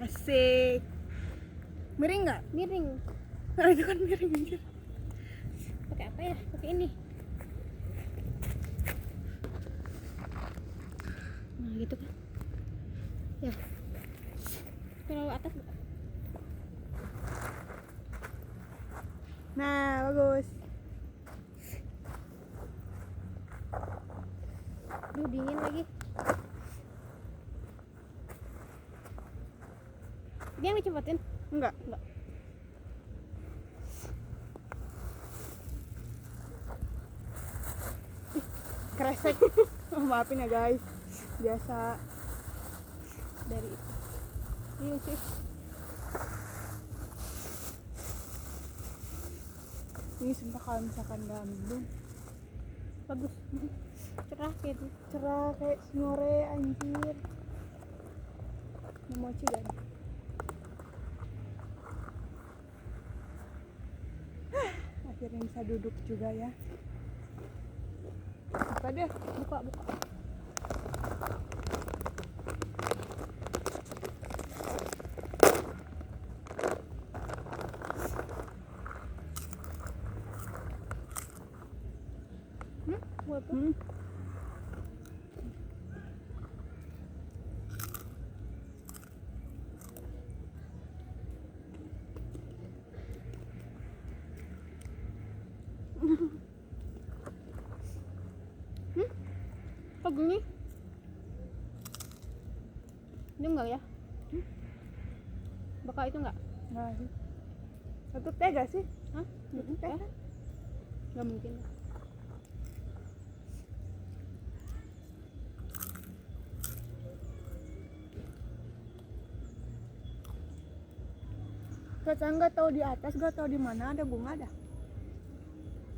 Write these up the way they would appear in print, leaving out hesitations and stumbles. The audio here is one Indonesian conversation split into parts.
Asik. Miring nggak? Miring. Nah, itu kan miring anjir. Pakai apa ya? Pakai ini. Nah gitu kan. Ya. Terlalu atas. Nah, bagus. Duh, dingin lagi. Dia yang dicepetin? Enggak. Kresek. Oh, maafin ya guys. Biasa Dari itu. Iya sih. ini sumpah kalau misalkan gambung Bagus. Cerah gitu. cerah kayak sore anjir. Momochi kan. Akhirnya bisa duduk juga ya. Apa deh? Buka. Buat tuh. Kok gini? Ini enggak ya? Bakal itu enggak? Nah, sih. Satu teh gak sih? Hah? Satu teh kan? Enggak mungkin. Tetangga tahu di atas, gak tahu di mana ada bunga ada.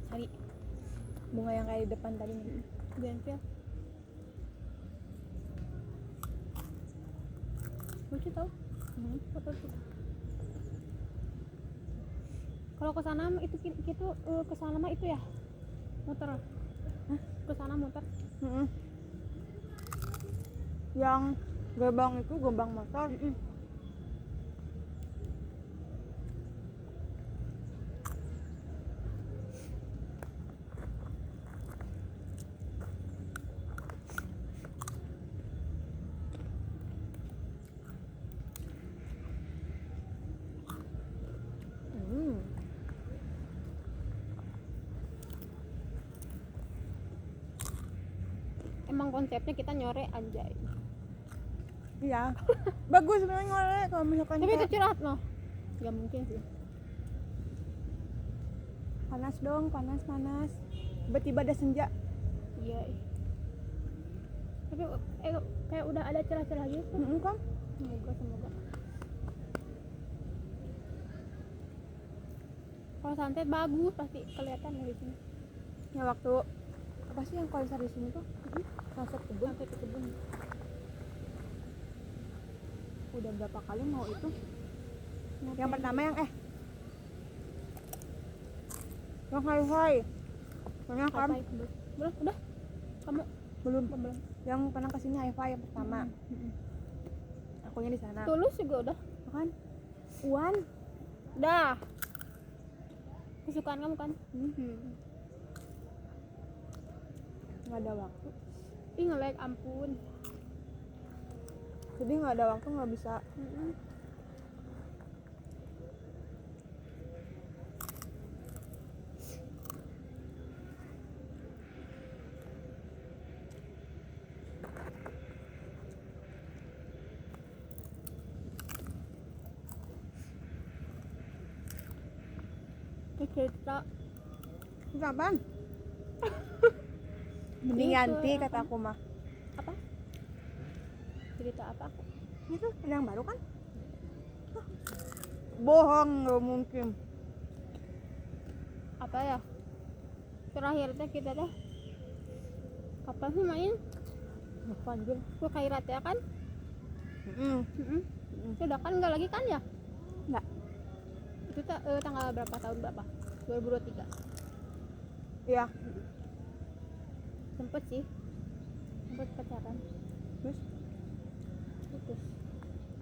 Cari. Bunga yang kayak di depan tadi nih. Gentil. Lucu tau? Foto tuh. Kalau ke sana itu gitu ke sana mah itu ya. Muter. Hah? Ke sana muter. Yang gerbang itu gerbang motor. Emang konsepnya kita nyore anjay. Iya. Bagus sebenarnya ngore kalau misalkan Tapi itu kayak curhat loh. Gak mungkin sih. panas dong, panas. Tiba-tiba ada senja. Iya. Tapi kayak udah ada cerah-cerah gitu. Kan? Semoga. Kalau santai bagus pasti kelihatan dari sini. Ya waktu apa sih yang konser di sini tuh? Sunset kebun. Santai ke kebun. Udah berapa kali mau itu? Yang pertama yang yang hai. Pernah kan? Belum, udah. Kamu Belum. belum. Yang pernah kesini hi-fi yang pertama. Akunya di sana. Tulus juga udah. Kan? Uan. Dah. Kesukaan kamu kan? Nggak ada waktu. Ih nge-lag ampun. Jadi nggak ada waktu, nggak bisa. Cerita Kapan? Mending Itu ganti apa? kata aku mah. apa? Cerita apa? Itu ada yang baru kan? Hah. Bohong, nggak mungkin. Apa ya? Terakhir teh kita teh kapan sih main? Apa anjir? Ke Kairat ya kan? Sudah kan enggak lagi kan ya? Enggak. Itu tanggal berapa tahun berapa? 2023. Iya. Sempet sih. Sempet pacaran. Terus Putus.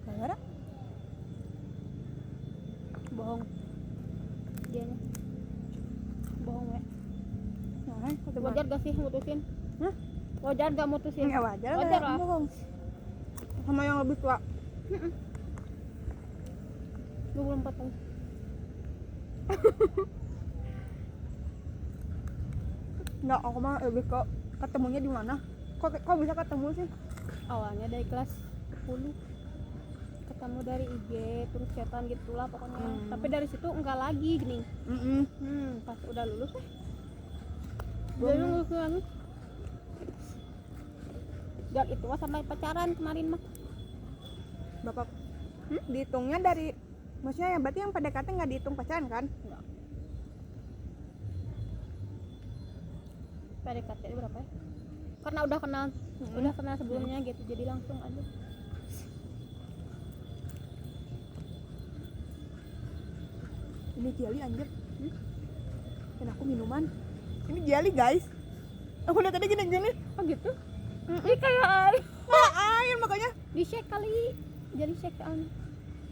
gara-gara sih mutusin? Hah? Wajar gak mutusin? Ya wajar Wajar lah lah. bohong sama yang lebih tua. 24 tahun. Enggak, aku mah lebih ke ketemunya di mana? Kok bisa ketemu sih? Awalnya dari kelas 10 ketemu dari IG terus chatan gitulah pokoknya. Tapi dari situ enggak lagi gini. Pas udah lulus udah lulus lagi. Dan itu mah sampai pacaran kemarin mah. Bapak dihitungnya dari, maksudnya ya berarti yang PDKT nggak dihitung pacaran kan? Enggak. PDKT berapa ya? Karena udah kenal sebelumnya gitu, jadi langsung aja. Ini jelly anjir. Dan aku minuman. Ini jelly guys. Aku lihat tadi gini-gini. Oh gitu? Ini kayak air. Nah, air makanya. Di shake kali. Jadi shake soalnya.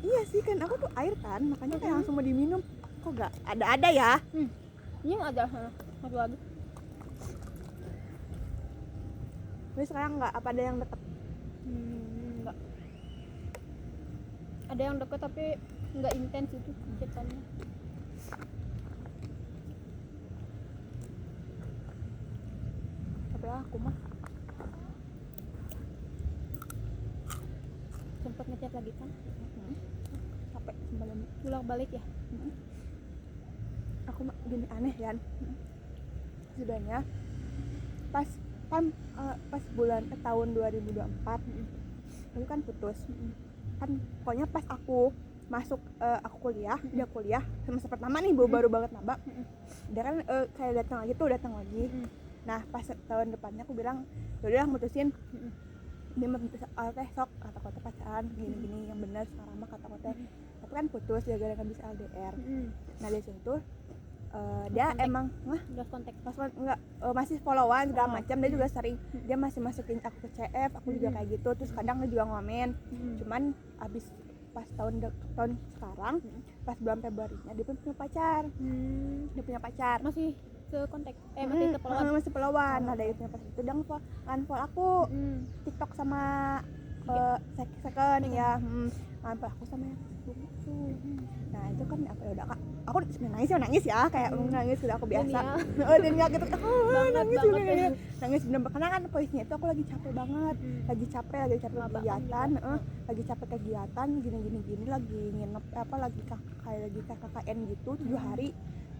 Iya sih kan, aku tuh air kan, makanya kayak langsung mau diminum. Kok nggak ada ya? Ini ada satu lagi. Tapi sekarang nggak, apa ada yang deket? Enggak. Ada yang deket tapi enggak intens itu cetannya. Tapi aku mah Sempet ngechat lagi kan? capek semalam. Pulang balik ya? Aku mah gini aneh kan. Sudahnya pas bulan tahun 2024 itu kan putus. Kan pokoknya pas aku masuk aku kuliah, dia kuliah semester pertama nih, baru banget maba. Dia kan kayak datang lagi. Nah pas tahun depannya aku bilang ya udah mutusin. Dia mah teh sok kata-kata pacaran gini-gini yang benar sekarang mah kata-kata. Tapi kan putus gara-gara nggak bisa LDR. Nah dari situ dia kontak. emang Udah kontak. enggak masih followan segala macam. Dia juga sering, dia masih masukin aku ke CF, aku juga kayak gitu. Terus kadang dia juga ngomen. Cuman abis pas tahun sekarang, pas bulan Februarinya dia pun punya pacar. Dia punya pacar. Masih ke kontak. Masih ke followan. Masih followan. Nah dari punya pacar itu dia unfollow aku TikTok sama second ya. Unfollow aku sama yang Facebook itu. Nah itu kan apa ya, udah kak, aku sebenarnya nangis ya kayak nangis sudah aku biasa. Dan nggak gitu, nangis juga ya. Nangis bener, karena kan poinnya itu aku lagi capek banget, lagi capek kegiatan, lagi capek kegiatan gini lagi nginep lagi KKN gitu 7 hari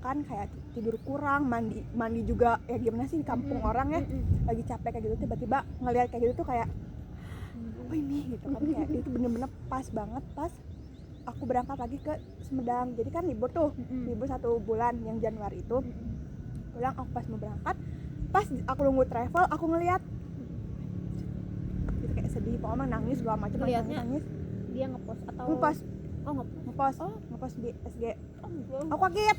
kan, kayak tidur kurang, mandi juga ya gimana sih di kampung orang ya, lagi capek kayak gitu, tiba-tiba ngelihat kayak gitu tuh kayak apa ini gitu kan, kayak itu bener-bener pas banget pas aku berangkat lagi ke Sumedang. Jadi kan libur tuh, libur 1 bulan yang Januari itu. Pulang aku pas mau berangkat, pas aku nunggu travel aku ngeliat gitu kayak sedih, pokoknya nangis segala macam. Nangis. Dia ngepost atau ngepost di SG. Aku kaget.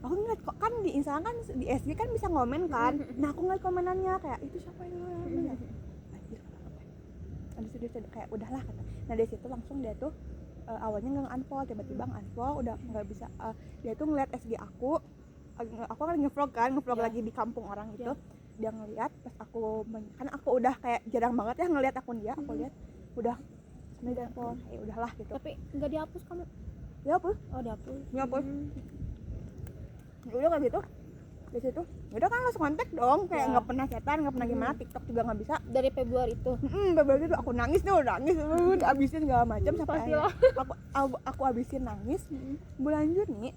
Aku ngeliat kok kan di Instagram kan di SG kan bisa ngomen kan. Nah aku ngeliat komenannya kayak itu siapa yang ngeliat. Anjir, habis itu dia kayak udahlah kata. Nah dari situ langsung dia tuh awalnya nggak unfollow, tiba-tiba unfollow, udah nggak bisa. Dia tuh ngeliat SG aku kan ngevlog lagi di kampung orang itu. Dia ngeliat pas aku kan aku udah kayak jarang banget ya ngeliat akun dia. Aku lihat udah sebenarnya unfollow, kayak udahlah gitu. Tapi nggak dihapus kamu? Dihapus. Oh dihapus. Udah kayak gitu. Di situ udah kan langsung kontak dong, kayak nggak pernah chatan, nggak pernah gimana. TikTok juga nggak bisa. Dari Februari itu. Februari itu aku nangis abisin segala macam sampai akhirnya aku abisin nangis. Bulan Juni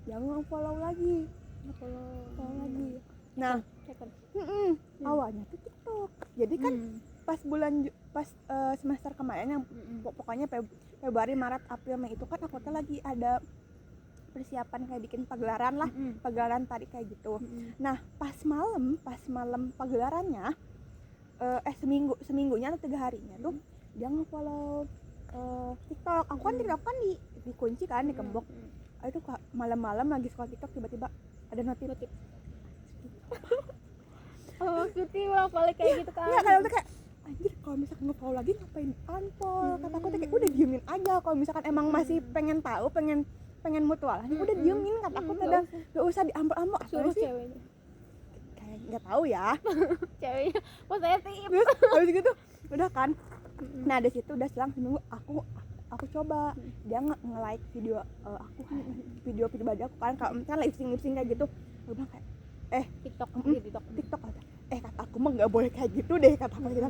yang follow lagi. Follow lagi. Nah, awalnya tuh TikTok. Jadi kan pas semester kemarin yang pokoknya Februari, Maret, April, Mei itu kan aku tuh lagi ada persiapan kayak bikin pagelaran lah, pagelaran tari kayak gitu. Nah pas malam pagelarannya seminggunya atau 3 harinya tuh dia nge-follow TikTok. Aku kan TikTok kan dikunci kan, dikembok. Itu malam-malam lagi scroll TikTok tiba-tiba ada notif. Oh cuti ulang balik kayak gitu kan. Iya kadang tuh kayak anjir, kalau misalkan nge-follow lagi ngapain unfollow. Kata aku tuh kayak udah diemin aja. Kalau misalkan emang masih pengen tahu, pengen pengen mutualan udah diemin kata aku kadang gak usah diambak-ambak apa Suruh sih ceweknya. kayak nggak tahu ya. Ceweknya posesif. Terus habis gitu udah kan, nah dari situ udah selang seminggu aku coba dia nge-like video aku kan, video pribadi aku kan kalau misalnya lip sync kayak gitu aku bilang kayak TikTok TikTok kata aku mah nggak boleh kayak gitu deh kata aku gitu.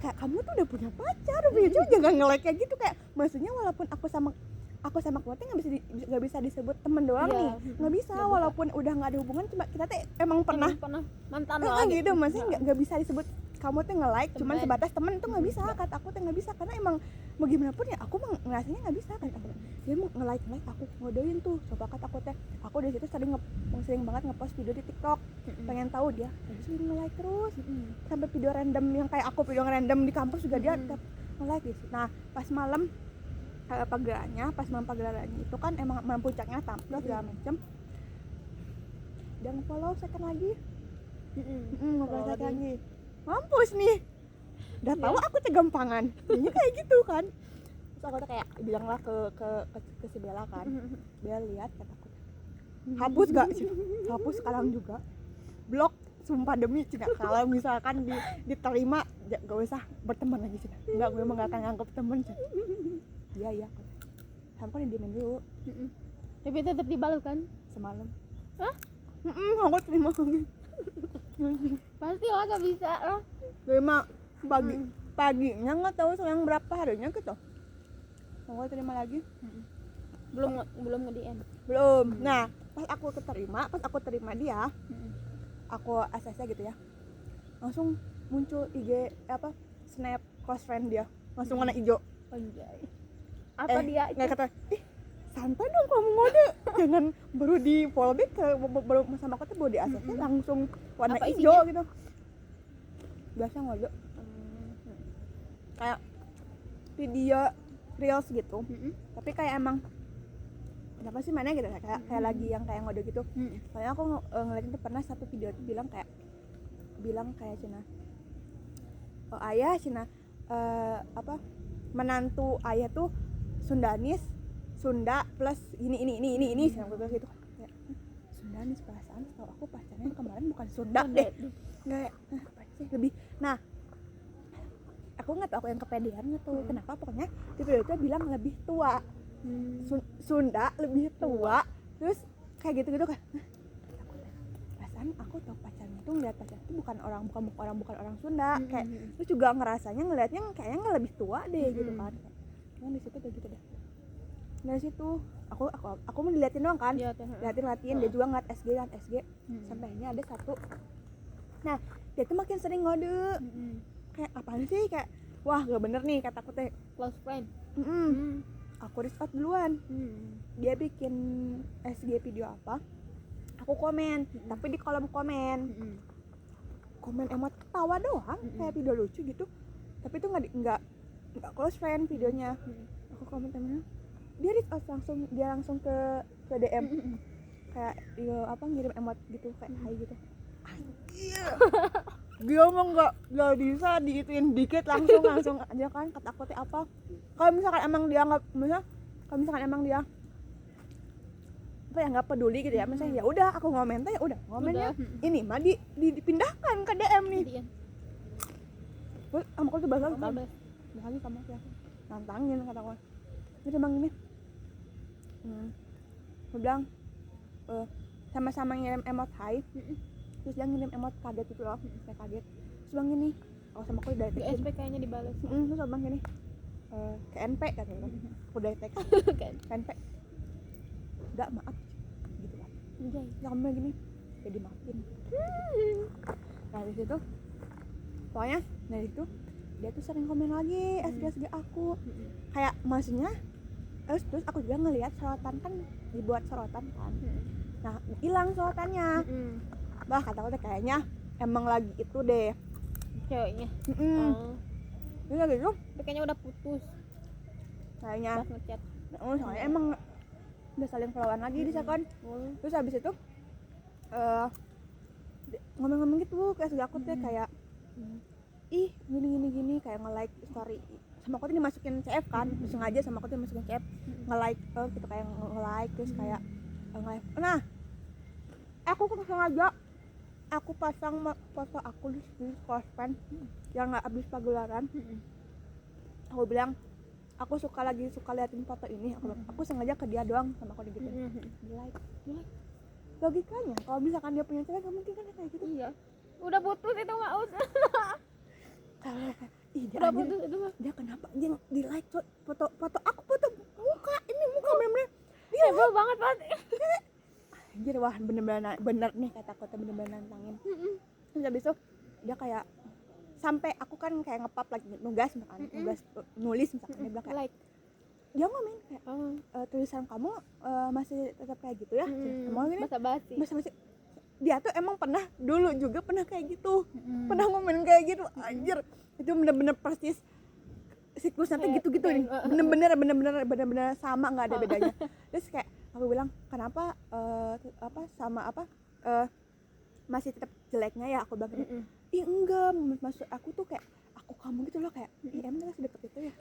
Kayak kamu tuh udah punya pacar udah punya cowok jangan nge-like kayak gitu, kayak maksudnya walaupun aku sama keluarga nggak bisa disebut temen doang nih, nggak bisa walaupun udah nggak ada hubungan, cuma kita tuh emang pernah mantan lah gitu, maksudnya nggak bisa disebut kamu tuh nge-like cuman sebatas temen tuh nggak bisa, kata aku tuh nggak bisa karena emang mau gimana pun ya aku ngerasanya nggak bisa kata aku. Dia mau nge-like aku ngodein tuh, coba kata aku dari situ sering banget ngepost video di TikTok, pengen tahu dia sering nge-like terus sampai video random yang kayak aku video random di kampus juga dia nge-like gitu. Nah pas malam pagelarannya itu kan emang puncaknya tampil segala macem, dia nge-follow second lagi nge-follow second lagi, mampus nih udah tahu aku gampangan ini kayak gitu kan. Terus aku tuh kayak bilang lah ke si Bella kan, Bella lihat kataku hapus gak sih, hapus sekarang juga, blok sumpah demi Cina, kalau misalkan diterima gak usah berteman lagi Cina, enggak, gue emang gak akan nganggep temen Cina. Iya sampai diemin dulu tapi tetap dibalas kan semalam. Hah? Aku terima lagi pasti lah gak bisa lah terima paginya nggak tahu selang berapa harinya gitu aku terima lagi belum nge-DM belum. Nah pas aku terima dia aku ACC gitu ya, langsung muncul IG snap close friend dia langsung warna hijau. anjay apa dia nggak kata santai dong kamu ngode jangan baru di follow back baru sama aku tuh baru di ACC langsung warna apa hijau gitu biasa ngode kayak video reels gitu tapi kayak emang kenapa sih mana gitu kayak lagi yang kayak ngode gitu. Soalnya aku ngeliatin tuh pernah satu video tuh bilang kayak Cina ayah Cina menantu ayah tuh Sunda plus ini Cina gue bilang gitu ya, Sundanis perasaan kalau aku pacarnya kemarin bukan Sunda deh nggak apa sih lebih. Nah aku nggak tahu aku yang kepedean nggak tahu kenapa pokoknya di video itu bilang lebih tua Sunda lebih tua terus kayak gitu kan perasaan aku tahu pacarnya tuh ngeliat pacar itu bukan orang Sunda kayak terus juga ngerasanya ngeliatnya kayaknya lebih tua deh gitu kan. Cuman di situ kayak gitu deh. Dari situ aku mau diliatin doang kan ya, liatin dia juga ngeliat SG sampai akhirnya ada satu. Nah dia tuh makin sering ngode kayak apaan sih kayak wah gak bener nih kata aku teh close friend aku respect duluan. Dia bikin SG video apa aku komen tapi di kolom komen emot ketawa doang kayak video lucu gitu tapi itu nggak close friend videonya. Aku komen temennya dia langsung ke DM kayak ngirim emot gitu kayak hai gitu. Dia mah nggak bisa diituin dikit langsung aja kan kata aku teh apa kalau misalkan emang dia nggak peduli gitu ya misalnya ya udah aku ngomen ya udah ngomennya ini mah dipindahkan ke DM nih. Terus sama aku tuh bahas lagi sama dia nantangin kata aku dia bilang gini aku bilang sama-sama ngirim emot hai terus dia ngirim emot kaget gitu loh kayak kaget terus bilang gini sama aku udah teks SP kayaknya dibales terus bilang gini KNP katanya aku udah teks KNP enggak maaf gitu kan sampai gini ya dimaafin nah dari situ pokoknya dari situ dia tuh sering komen lagi SG aku kayak maksudnya terus aku juga ngelihat sorotan kan dibuat sorotan kan nah hilang sorotannya bah kata aku kayaknya emang lagi itu deh ceweknya ini lagi gitu kayaknya udah putus kayaknya pas ngechat soalnya emang udah saling followan lagi di second. Terus habis itu ngomong-ngomong gitu kayak SG aku tuh kayak ih gini kayak nge-like story sama aku tuh dimasukin CF kan, sengaja sama aku tuh dimasukin CF nge-like gitu, kayak nge-like terus kayak nge-like. Nah aku sengaja aku pasang foto aku di closepin yang nggak habis pagelaran. Aku bilang aku lagi suka liatin foto ini, aku sengaja ke dia doang sama aku digituin. Like logikanya kalau misalkan dia punya cewek gak mungkin kan kayak gitu. Iya, udah putus itu mah Kalau ih dia udah anjir, putus itu mah. dia kenapa dia di like foto aku, foto muka ini muka bener-bener Heboh banget pasti. anjir. Wah bener nih kata aku tuh bener-bener nantangin. Terus habis itu dia kayak sampai aku kan kayak ngepap lagi nugas misalkan, nulis misalkan, dia bilang kayak Like dia ngomong kayak tulisan kamu masih tetap kayak gitu ya. Mau gini basa-basi. Dia tuh emang dulu juga pernah kayak gitu, pernah ngomongin kayak gitu. Anjir itu bener-bener persis siklusnya tuh gitu-gitu nih, bener-bener sama, nggak ada bedanya. Terus kayak aku bilang kenapa masih tetap jeleknya ya, aku bilang gitu. Ih enggak, maksud aku tuh kayak aku kamu gitu loh, kayak emang kita sedekat itu ya.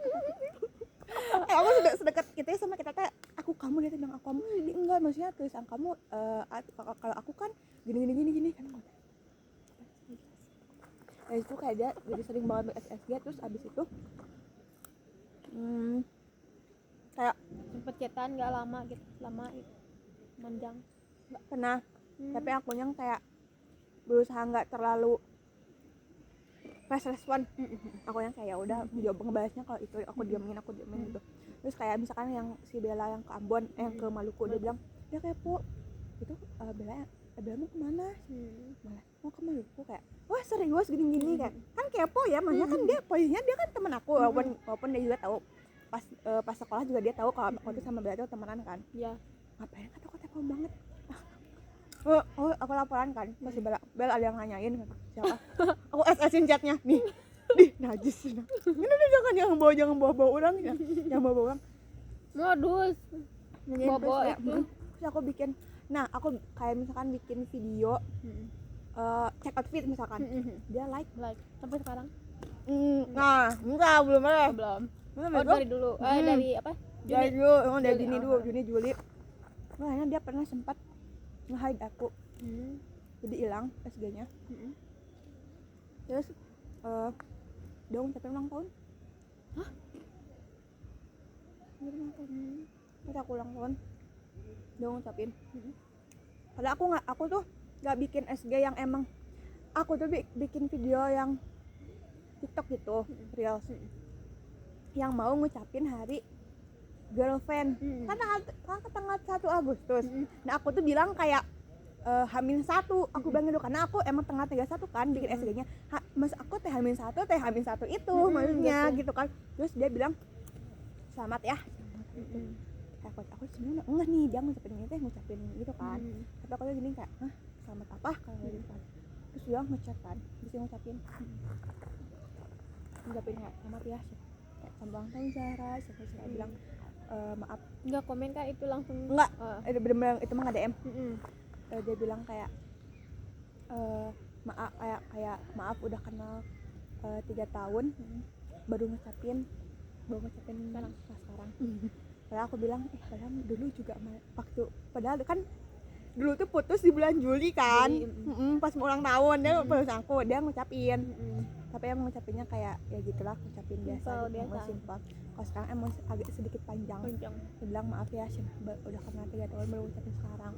Aku sudah sedekat itu ya sama kita teh, aku kamu, dia bilang aku kamu. Ih enggak, maksudnya tulisan kamu kalau aku kan gini kan. Nah itu kayak dia jadi sering banget SSG. Terus abis itu kayak Sempet chatan nggak lama gitu, lama manjang. nggak pernah, tapi aku yang kayak berusaha nggak terlalu fast respon. Aku yang kayak udah jawab ngebahasnya kalau itu aku diamin gitu. Terus kayak misalkan yang si Bella yang ke Ambon, yang ke Maluku, dia bilang dia kepo itu, Bella mau kemana? Malah mau ke Maluku, kayak wah serius gini kayak kan kepo ya, maksudnya kan dia posisinya dia kan teman aku, walaupun dia juga tahu pas sekolah juga dia tahu kalau aku tuh sama Bella tuh temenan kan. Iya. Ngapain kan aku telepon banget. Aku laporan kan masih Bella ada yang nanyain kan siapa. Aku SS-in chatnya nih najis ini jangan bawa orang ya, jangan bawa orang Modus. nanyain. Bobo Terus kayak itu. terus aku bikin, nah aku kayak misalkan bikin video check outfit misalkan, dia like Sampai sekarang nah enggak belum ada. belum. Belum Oh ada. dari dulu. Dari apa? Dari Juni. dulu, emang dari Juli, Juni dulu, Juni Juli. Makanya dia pernah sempat nge-hide aku, jadi hilang SG-nya. Terus dia ngucapin ulang tahun. Hah? Dia ulang tahun. Pas aku ulang tahun, dia ngucapin. Padahal aku tuh nggak bikin SG yang emang, aku tuh bikin video yang TikTok gitu, reels, yang mau ngucapin hari girlfriend, kan tanggal 1 Agustus. Nah aku tuh bilang kayak H-1, aku bilang gitu karena aku emang tanggal 31 kan bikin SG-nya. Mas aku H-1 itu maksudnya gitu kan. Terus dia bilang selamat ya. Aku sebenarnya enggak nih, dia ngucapin gitu kan. Tapi aku tuh gini kayak, hah selamat apa kalau gitu kan. Terus dia ngechat kan, bisa ngucapin kayak selamat ya, selamat ulang tahun Zahra. Saya bilang maaf. Enggak komen kan itu langsung. Enggak, bener-bener itu mah nggak DM. Dia bilang kayak maaf, kayak maaf udah kenal 3 tahun, baru ngucapin sekarang. Padahal aku bilang padahal dulu juga padahal kan dulu tuh putus di bulan Juli kan. Pas mau ulang tahun dia ngucapin. Tapi emang ngucapinnya kayak ya gitulah, ngucapin biasa gitu, simpel. Kalau sekarang emang agak sedikit panjang. Dia bilang maaf ya, udah kenal 3 tahun baru ngucapin sekarang.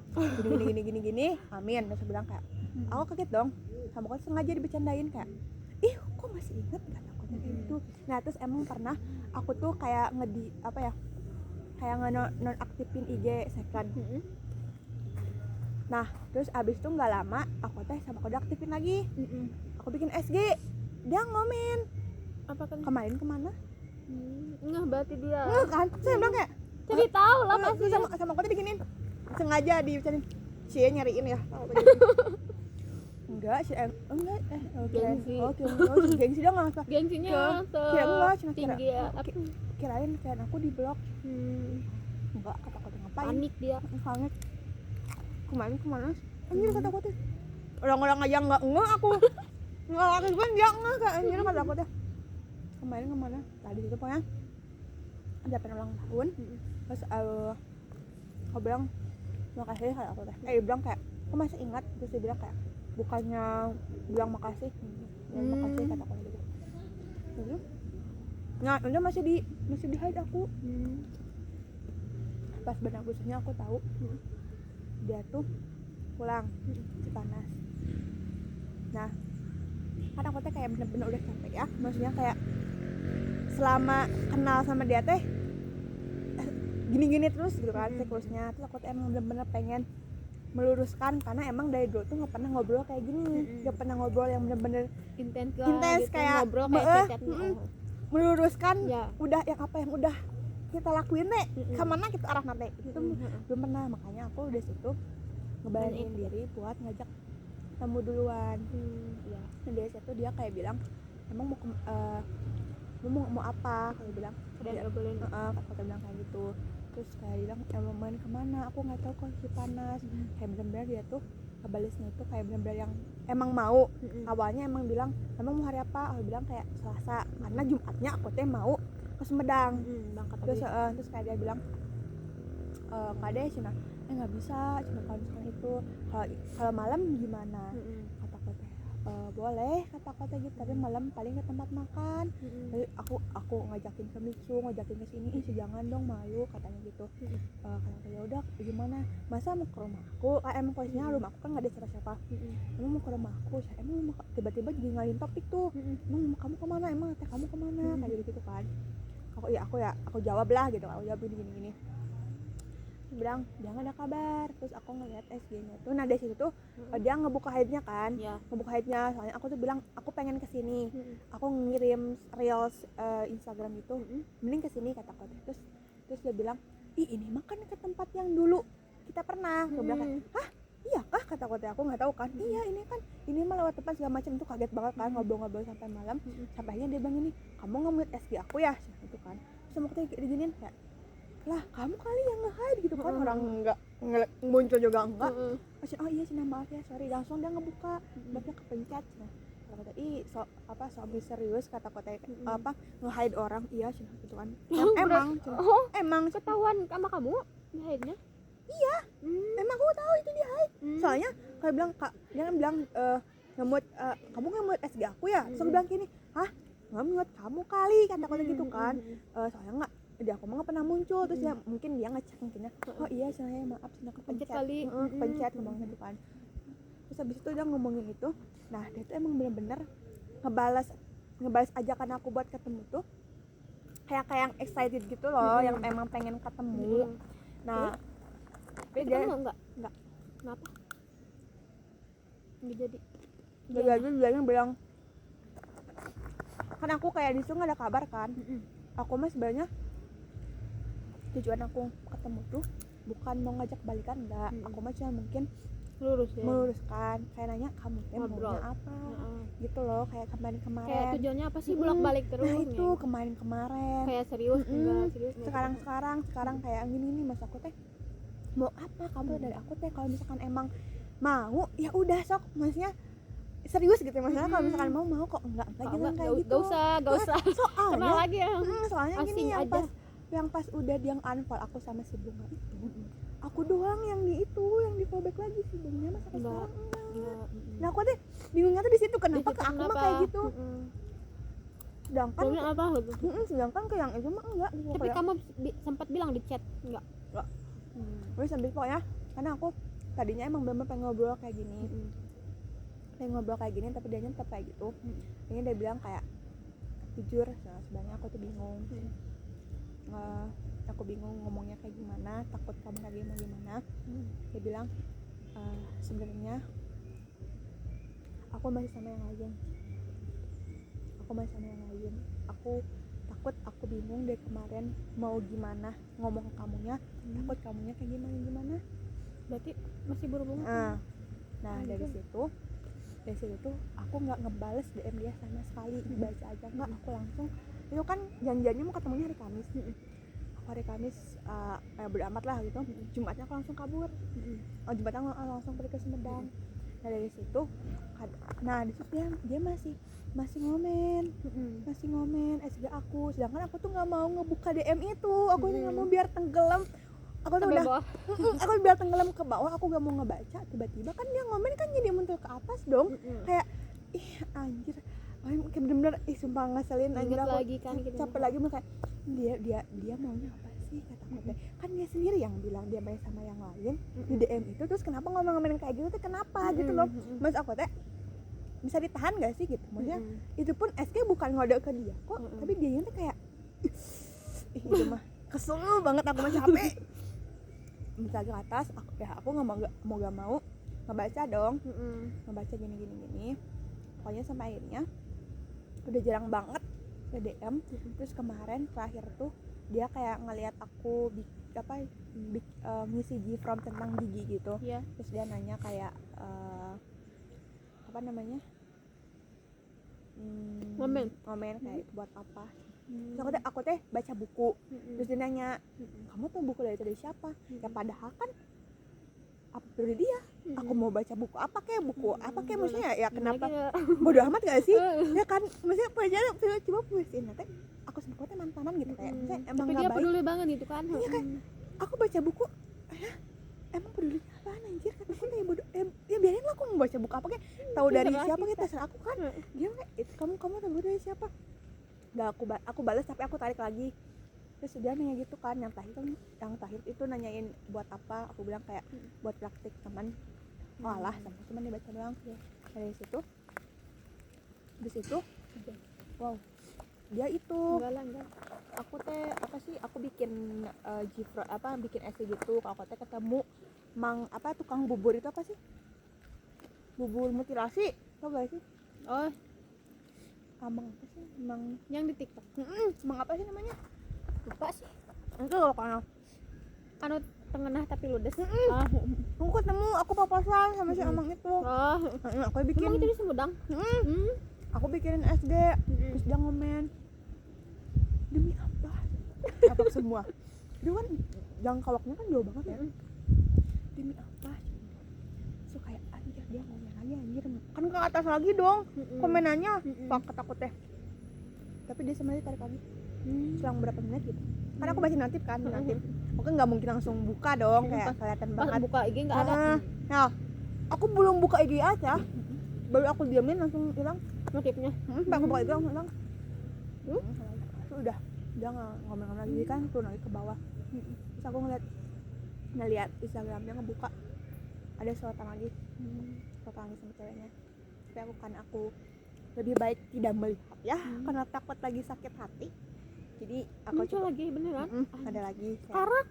Gini. Amin. Terus bilang kayak aku kaget dong. Kamu kan sengaja dibecandain kayak, ih kok masih inget kata aku kayak gitu. Nah terus emang pernah aku tuh kayak kayak nonaktifin IG second. Nah terus abis itu nggak lama aku sama kode aktifin lagi. Aku bikin SG, dia ngomen Apa kan? kemarin kemana? Enggak berarti dia. Enggak kan? Saya bilang kayak Jadi tahu lah pasti. sama kode bikinin sengaja dibicarain Cie nyariin ya. Enggak sih, enggak gengsi dia nggak Gengsinya tinggi ya. Kirain kayak aku di blok. Enggak, kata aku ngapain? Panik dia. Panik. Kemarin kemana? Anjir kata aku tuh. Orang-orang aja enggak aku. nggak lagi kan dia nggak kayak gini kata aku teh kemarin kemana tadi itu pokoknya ada ulang tahun terus aku bilang makasih kata aku teh dia bilang kayak aku masih ingat terus dia bilang kayak bukannya bilang makasih makasih kata aku gitu terus nah udah masih di hide aku pas benar Agustusnya aku tahu dia tuh pulang Cipanas. Nah kan aku teh kayak bener-bener udah capek ya, maksudnya kayak selama kenal sama dia teh gini-gini terus gitu kan siklusnya. Terus aku teh emang bener-bener pengen meluruskan karena emang dari dulu tuh nggak pernah ngobrol kayak gini, nggak pernah ngobrol yang bener-bener intens gitu, kayak ngobrol kayak chat meluruskan ya. Udah yang apa yang udah kita lakuin nih kemana kita arah nanti itu belum pernah. Makanya aku udah situ ngebayangin diri buat ngajak temu duluan. Ya dan dari situ dia kayak bilang emang mau apa kalau bilang dan ngobrolin kata bilang kayak gitu. Terus kayak bilang emang main kemana aku nggak tahu kok Cipanas. Kayak bener-bener dia tuh ngebalisnya itu kayak bener-bener yang emang mau. Awalnya emang bilang emang mau hari apa, aku bilang kayak Selasa karena Jumatnya aku teh mau ke Sumedang. Terus kayak dia bilang nggak deh Cina nggak bisa cuma kalau misalkan itu kalau malam gimana. Kata aku teh boleh kata aku teh gitu tapi malam paling ke tempat makan. Jadi aku ngajakin ke Mitsu ngajakin ke sini jangan dong malu katanya gitu. Kata aku ya udah gimana masa mau ke rumahku emang posisinya rumah aku kan nggak ada siapa-siapa. Emang mau ke rumahku emang tiba-tiba jadi ngalin topik tuh emang kamu kemana emang teh kamu kemana kayak gitu kan. Aku jawab lah gitu, aku jawab gini bilang dia nggak ada kabar. Terus aku ngeliat SG-nya tuh, nah dari situ tuh dia ngebuka hide-nya kan, ngebuka hide-nya soalnya aku tuh bilang aku pengen kesini, aku ngirim reels Instagram gitu, mending kesini kata aku. Terus dia bilang ini mah kan ke tempat yang dulu kita pernah. Aku bilang kan hah iya kah kata aku nggak tahu kan. Iya ini mah lewat depan segala macam. Tuh kaget banget kan ngobrol-ngobrol sampai malam. Sampai akhirnya dia bilang ini kamu nggak ngeliat SG aku ya gitu kan. Terus sama aku diginiin kayak lah kamu kali yang nge-hide gitu kan. Orang nggak muncul juga enggak. Oh iya Cina maaf ya sorry. Langsung dia ngebuka babnya kepencet. Nah kata so serius kata kota apa nge-hide orang. Iya Cina gitu kan. Emang ketahuan sama kamu nge-hide-nya. Iya emang aku tahu itu dia hide. Soalnya kayak bilang dia bilang ngemut kamu ngemut SG aku ya. Terus aku bilang gini hah ngemut kamu kali kata kota gitu kan. Soalnya nggak dia aku mah nggak pernah muncul. Terus ya mungkin dia ngecek mungkinnya oh iya saya maaf saya kepencet kali kepencet ngomong gitu kan. Terus habis itu dia ngomongin itu. Nah dia tuh emang bener-bener ngebalas ajakan aku buat ketemu tuh kayak yang excited gitu loh, yang emang pengen ketemu. Nah tapi dia enggak kenapa nggak jadi dia bilang kan aku kayak disitu nggak ada kabar kan. Aku mah sebenarnya tujuan aku ketemu tuh bukan mau ngajak balikan enggak. Aku mah cuma mungkin meluruskan kayak nanya kamu teh maunya apa gitu loh. Kayak kemarin kayak tujuannya apa sih bolak-balik terus. Nah itu kemarin kayak serius enggak serius sekarang kayak gini nih mas aku teh mau apa kamu dari aku teh. Kalau misalkan emang mau ya udah sok maksudnya serius gitu maksudnya. Kalau misalkan mau kok enggak jangan kayak gitu. Gak usah kenal lagi ya. Soalnya gini yang pas udah dia unfollow aku sama si Bunga itu aku doang yang di fallback lagi. Si Bunga mah sampai sekarang enggak. Nah aku deh bingungnya tuh di situ kenapa ke aku mah kayak gitu. Sedangkan apa sedangkan ke yang itu mah enggak gitu. Tapi kamu sempat bilang di chat enggak? Terus sambil pokoknya karena aku tadinya emang bener pengen ngobrol kayak gini. Tapi dia tetap kayak gitu. Ini dia bilang kayak jujur sebenarnya aku tuh bingung. Aku bingung ngomongnya kayak gimana, takut kamu kayak gimana. Dia bilang sebenarnya aku masih sama yang lain. Aku takut, aku bingung dari kemarin mau gimana ngomong ke kamunya. Takut kamunya kayak gimana. Berarti masih berhubungan. Nah dari situ tuh aku nggak ngebales DM dia sama sekali, baca aja nggak. Aku langsung itu kan janjiannya mau ketemunya hari Kamis. Aku hari Kamis bodo amat lah gitu. Jumatnya aku langsung kabur. Jumatnya aku langsung pergi ke Sumedang. Nah dari situ nah di situ dia masih ngomen SG aku, sedangkan aku tuh nggak mau ngebuka DM itu, aku tuh nggak mau biar tenggelam, aku tuh Sampai udah bawah. aku biar tenggelam ke bawah, aku gak mau ngebaca, tiba-tiba kan dia ngomen kan jadi muncul ke atas dong, kayak ih anjir, kayak bener-bener sumpah ngeselin anjir, Ingat aku lagi kan gitu. capek lagi kayak dia maunya apa sih kata aku teh, kan dia sendiri yang bilang dia main sama yang lain di DM itu, terus kenapa ngomong-ngomongin kayak gitu tuh kenapa gitu loh, mas aku teh bisa ditahan gak sih gitu, maksudnya itu pun SK bukan ngode ke dia kok, tapi dia tuh kayak ih itu mah kesel banget, aku mah capek bisa ke atas, aku nggak mau ngebaca dong, ngebaca gini pokoknya sampai akhirnya udah jarang banget ke DM. Terus kemarin terakhir tuh dia kayak ngelihat aku ngisi Gfrom tentang gigi gitu, terus dia nanya kayak apa namanya ngomen kayak buat apa. Terus aku teh baca buku, terus dia nanya kamu tuh buku dari siapa, ya padahal kan apa perlu dia, aku mau baca buku apa kayak maksudnya ya kenapa bodoh amat gak sih ya kan, maksudnya pelajaran coba puisin nanti aku sebutnya mantanan gitu kayak maksudnya emang tapi gak dia baik peduli banget gitu kan. iya kan, aku baca buku emang peduli apaan anjir, kata aku kayak bodoh ya biarin lah aku mau baca buku apa kayak tahu dari siapa kayak terserah aku kan, dia kayak kamu tahu dari siapa, nggak aku balas tapi aku tarik lagi. Terus dia nanya gitu kan, yang terakhir itu nanyain buat apa, aku bilang kayak buat praktik teman. Oh alah, sama cuma dibaca doang. Dari situ wow, dia itu enggak. aku teh apa sih, aku bikin bikin essay gitu, kalau aku teh ketemu tukang bubur itu apa sih, bubur mutilasi, tau gak sih? Oh, Mang apa sih, mang yang di TikTok. Mang apa sih namanya? Lupa sih. Itu loh kan Anu tengah tapi ludes. aku ketemu, aku papasan sama si Amang itu. Aku bikin Emang itu di Sumedang? aku bikinin SG, terus dia ngomen demi apa? Apa semua dia kan jangkauannya kan jauh banget ya, demi apa? So kayak anjir dia ngomen lagi anjir, kan ke atas lagi dong komenannya, kok takut teh, tapi dia sebenarnya tarik lagi selang berapa menit gitu, kan aku baca notif aku nggak mungkin langsung buka dong, kayak kelihatan banget buka IG nggak ada. Nah aku belum buka IG aja, baru aku diamin langsung hilang Notifnya. aku buka IG langsung hilang. Udah dia ngomong lagi kan, turun lagi ke bawah. Terus aku ngeliat Instagramnya, ngebuka ada sorotan lagi sama ceweknya, tapi aku lebih baik tidak melihat ya, karena takut lagi sakit hati. Jadi aku muncul lagi beneran. Ada lagi Sekarang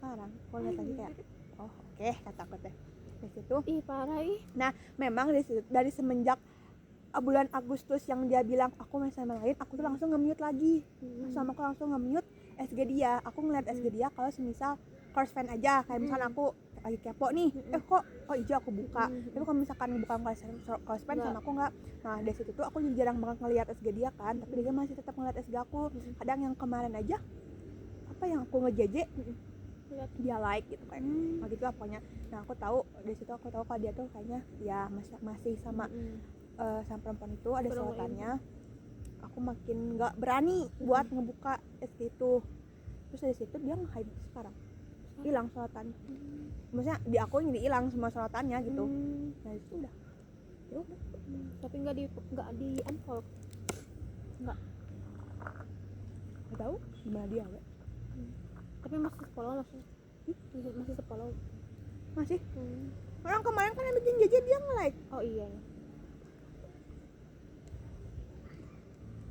sekarang aku lihat lagi kayak oh oke, kata aku teh dari situ. Ih parah ih. Nah memang dari semenjak bulan Agustus yang dia bilang aku main sama lain, aku tuh langsung nge-mute lagi. Sama aku langsung nge-mute SG dia. Aku ngeliat SG dia kalau semisal close friend aja, kayak misalnya aku lagi kepo nih, kok hijau aku buka. Tapi kalau misalkan buka close friend sama aku nggak. Nah dari situ tuh aku jadi jarang banget ngeliat SG dia kan, tapi dia masih tetap ngeliat SG aku. Kadang yang kemarin aja apa yang aku nge-JJ dia like gitu kayak gitu lah pokoknya. Nah aku tahu dari situ, aku tahu kalau dia tuh kayaknya ya masih sama sama perempuan itu ada sorotannya. Aku makin nggak berani buat ngebuka SG itu. Terus dari situ dia nge-hide sekarang, hilang sorotan. Maksudnya di aku jadi hilang semua sorotannya gitu. Nah itu udah ya udah. Tapi nggak di unfollow. Nggak tahu gimana dia ya. Tapi masih follow masih follow masih. Orang kemarin kan yang bikin JJ dia nge-like. Oh iya.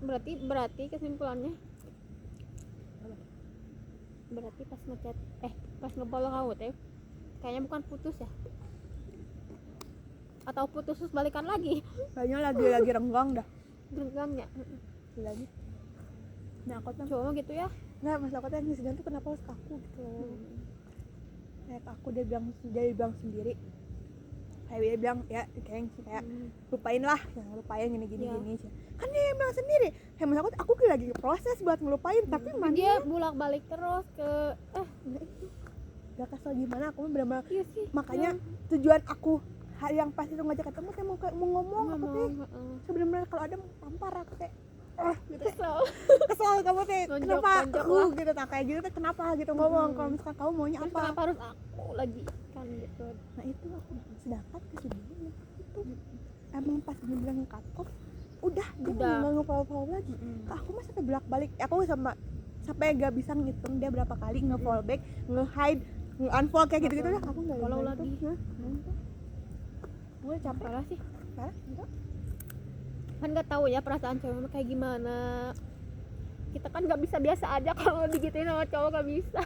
Berarti kesimpulannya berarti pas ngechat pas nge-follow kamu teh kayaknya bukan putus ya, atau putus terus balikan lagi. Kayaknya lagi renggang dah. Renggangnya Lagi. Nah aku tuh cuma gitu ya. nggak, masalah aku tuh yang sedang tuh kenapa harus aku gitu. Kayak aku dia bilang sendiri, kayak dia bilang ya kayak lupain lah, yang lupain gini kan dia yang bilang sendiri. Kayak maksud aku lagi proses buat ngelupain, tapi dia bolak balik terus ke gak kesel gimana, aku bener-bener iya sih, makanya tujuan aku yang pas itu ngajak ketemu teh mau ngomong aku teh sebenarnya kalau ada tampar aku teh gitu kesel kamu teh kenapa aku gitu tak kayak gitu teh kenapa gitu ngomong kalau misalkan kamu maunya Terus apa kenapa harus aku lagi kan gitu. nah itu aku sedangkan kesedihannya itu emang pas dia bilang cut off udah dia nggak nge-follow lagi aku mah sampai bolak balik aku sampai gak bisa ngitung dia berapa kali nge-follow back nge-hide nge-unfollow kayak gitu-gitu dah aku nggak follow lagi. Gue capek Parah sih. parah enggak Kan nggak tahu ya perasaan cewek mah kayak gimana. Kita kan nggak bisa biasa aja kalau digituin sama cowok nggak bisa.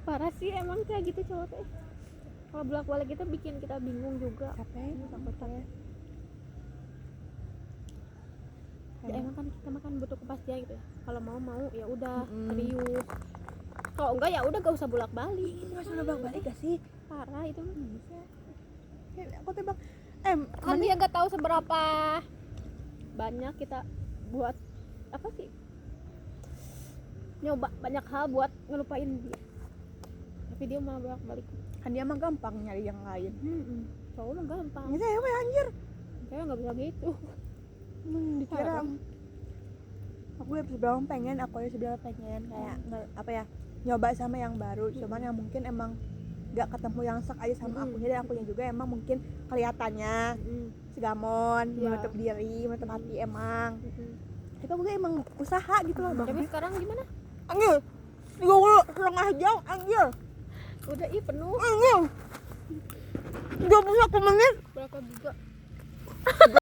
Parah sih emang kayak gitu cowok teh. Kalau bolak-balik itu bikin kita bingung juga. capek takutnya Ya emang kan kita makan butuh kepastian gitu ya. Kalau mau ya udah serius. Kalau enggak ya udah gak usah bolak-balik. nggak usah bolak-balik gak sih Parah itu. bisa aku tuh bang Kan dia nggak tahu seberapa banyak kita buat apa sih, nyoba banyak hal buat ngelupain dia, tapi dia malah bolak-balik. kan dia mah gampang nyari yang lain Cowok mah gampang, ini saya weh anjir cewek nggak bisa gitu. dikira aku ya sebenarnya pengen kayak apa ya nyoba sama yang baru cuman yang mungkin emang gak ketemu yang sak aja sama akunya dan akunya juga emang mungkin kelihatannya segamon menutup diri menutup hati emang tapi aku emang usaha gitu loh Tapi sekarang gimana? anjir 30 jam anjir Udah penuh. anjir 21 menit Berapa giga?